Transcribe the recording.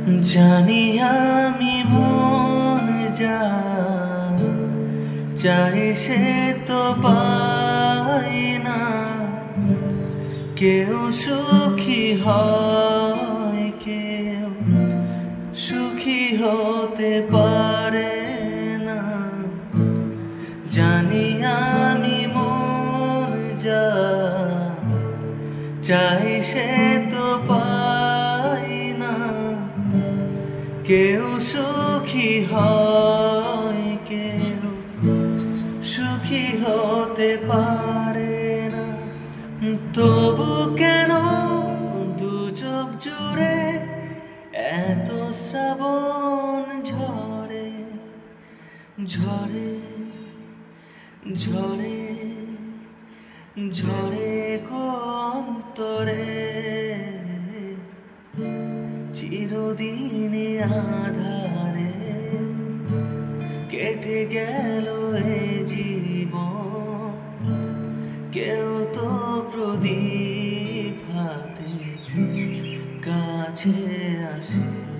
জানি আমি মন যা চাই সে তো পাই না। কেউ সুখী হয়, কেউ সুখী হতে পারে না। জানি আমি মন যা চাই সে তো পাই না। কেউ সুখী হয়, কেউ সুখী হতে পারে না। তবু কেন দু চোখ জুড়ে এত শ্রাবণ ঝরে ঝরে ঝরে ঝরে অন্তরে। চিরদিনে আধারে কেটে গেল এ জীবন। কেউ তো প্রদীপ হাতে কাছে আসে।